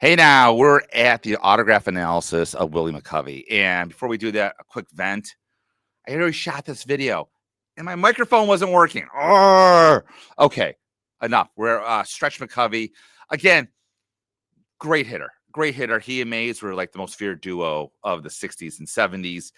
Hey, now we're at the autograph analysis of Willie McCovey. And before we do that, a quick vent. I already shot this video and my microphone wasn't working. Arrgh. Okay, enough. We're Stretch McCovey. Again, great hitter. Great hitter. He and Mays were like the most feared duo of the 60s and 70s.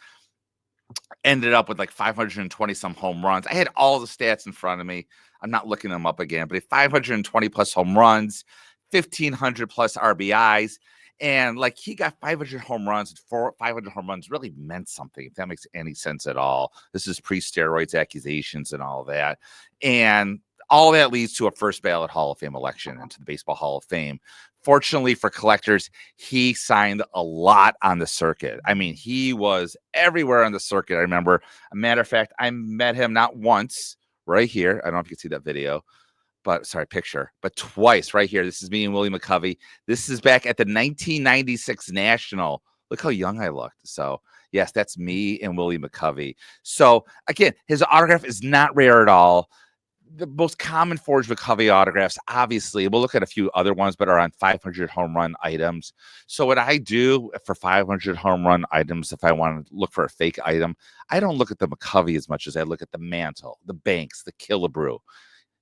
Ended up with like 520 some home runs. I had all the stats in front of me. I'm not looking them up again, but 520 plus home runs, 1,500 plus RBIs. And like he got 500 home runs, 500 home runs really meant something, if that makes any sense at all. This is pre-steroids accusations and all that. And all that leads to a first ballot Hall of Fame election into the Baseball Hall of Fame. Fortunately for collectors, he signed a lot on the circuit. I mean, he was everywhere on the circuit. I remember, a matter of fact, I met him not once right here. I don't know if you can see that video, but sorry, picture, but twice right here. This is me and Willie McCovey. This is back at the 1996 National. Look how young I looked. So yes, that's me and Willie McCovey. So again, his autograph is not rare at all. The most common forged McCovey autographs, obviously, we'll look at a few other ones, but are on 500 home run items. So what I do for 500 home run items, if I want to look for a fake item, I don't look at the McCovey as much as I look at the Mantle, the Banks, the Killebrew.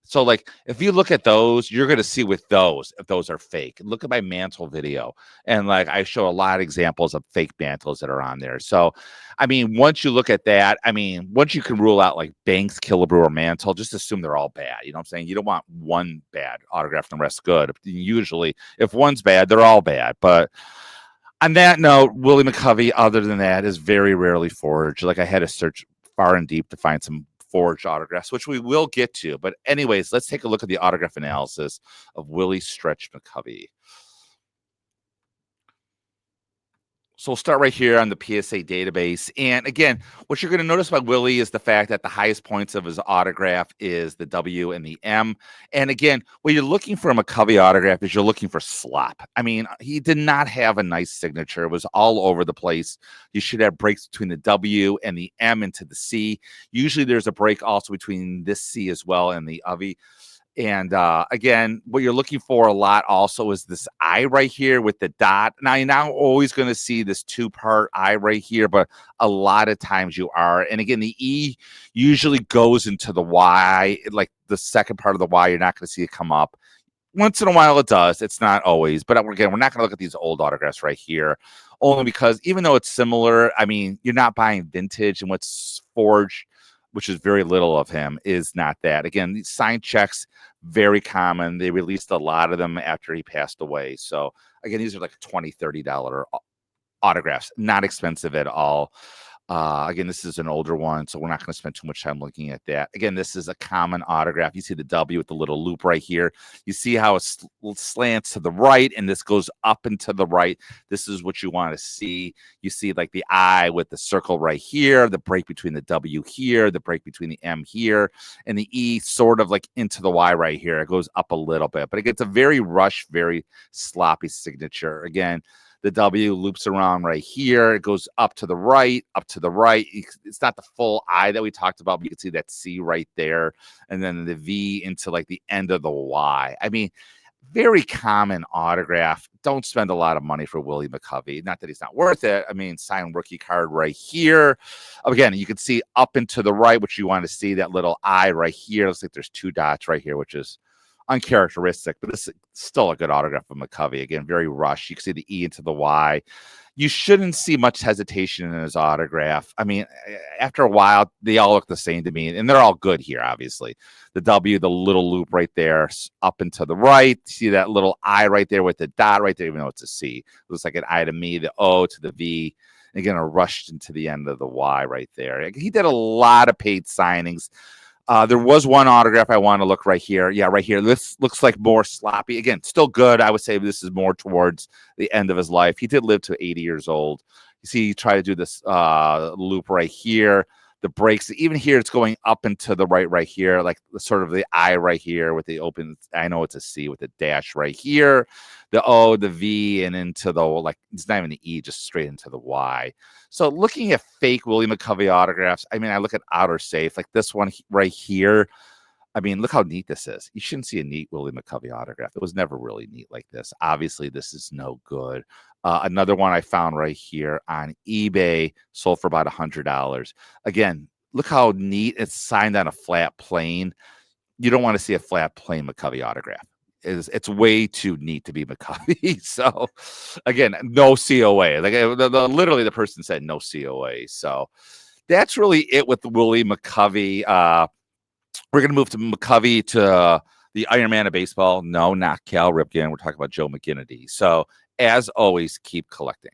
So, like, if you look at those, you're going to see with those, if those are fake. Look at my Mantle video. And, like, I show a lot of examples of fake Mantles that are on there. So, I mean, once you look at that, I mean, once you can rule out, like, Banks, Killebrew, or Mantle, just assume they're all bad. You know what I'm saying? You don't want one bad autograph and the rest good. Usually, if one's bad, they're all bad. But on that note, Willie McCovey, other than that, is very rarely forged. Like, I had to search far and deep to find some forged autographs, which we will get to. But anyways, let's take a look at the autograph analysis of Willie Stretch McCovey. So we'll start right here on the PSA database. And again, what you're going to notice about Willie is the fact that the highest points of his autograph is the W and the M. And again, when you're looking for a McCovey autograph is you're looking for slop. I mean, he did not have a nice signature. It was all over the place. You should have breaks between the W and the M into the C. Usually there's a break also between this C as well and the UVI. And again, what you're looking for a lot also is this I right here with the dot. Now, you're not always going to see this two-part I right here, but a lot of times you are. And again, the E usually goes into the Y, like the second part of the Y, you're not going to see it come up. Once in a while it does. It's not always. But again, we're not going to look at these old autographs right here, only because even though it's similar, I mean, you're not buying vintage, and what's forged, which is very little of him, is not that. Again, these signed checks, very common. They released a lot of them after he passed away. So again, these are like $20, $30 autographs, not expensive at all. Again, this is an older one, so we're not going to spend too much time looking at that. Again, this is a common autograph. You see the W with the little loop right here. You see how it slants to the right, and this goes up and to the right. This is what you want to see. You see like the I with the circle right here, the break between the W here, the break between the M here, and the E sort of like into the Y right here. It goes up a little bit, but it gets a very rush, very sloppy signature. Again, the W loops around right here. It goes up to the right, up to the right. It's not the full I that we talked about, but you can see that C right there. And then the V into like the end of the Y. I mean, very common autograph. Don't spend a lot of money for Willie McCovey. Not that he's not worth it. I mean, signed rookie card right here. Again, you can see up and to the right, which you want to see that little I right here. Looks like there's two dots right here, which is uncharacteristic, but this is still a good autograph of McCovey. Again, very rush. You can see the E into the Y. You shouldn't see much hesitation in his autograph. I mean, after a while, they all look the same to me, and they're all good here, obviously. The W, the little loop right there, up and to the right. See that little I right there with the dot right there, even though it's a C. It looks like an I to me, the O to the V. Again, a rushed into the end of the Y right there. He did a lot of paid signings. There was one autograph I want to look right here. Yeah, right here. This looks like more sloppy. Again, still good. I would say this is more towards the end of his life. He did live to 80 years old. You see, he tried to do this loop right here. The breaks, even here, it's going up and to the right here, like sort of the I right here with the open. I know it's a C with the dash right here, the O, the V, and into the, like, it's not even the E, just straight into the Y. So looking at fake Willie McCovey autographs, I mean, I look at Outer Safe, like this one right here. I mean, look how neat this is. You shouldn't see a neat Willie McCovey autograph. It was never really neat like this. Obviously, this is no good. Another one I found right here on eBay, sold for about $100. Again, look how neat it's signed on a flat plane. You don't want to see a flat plane McCovey autograph. It's way too neat to be McCovey. So, again, no COA. Like literally, the person said no COA. So, that's really it with Willie McCovey. We're going to move to McCovey to the Iron Man of baseball. No, not Cal Ripken. We're talking about Joe McGinnity. So, as always, keep collecting.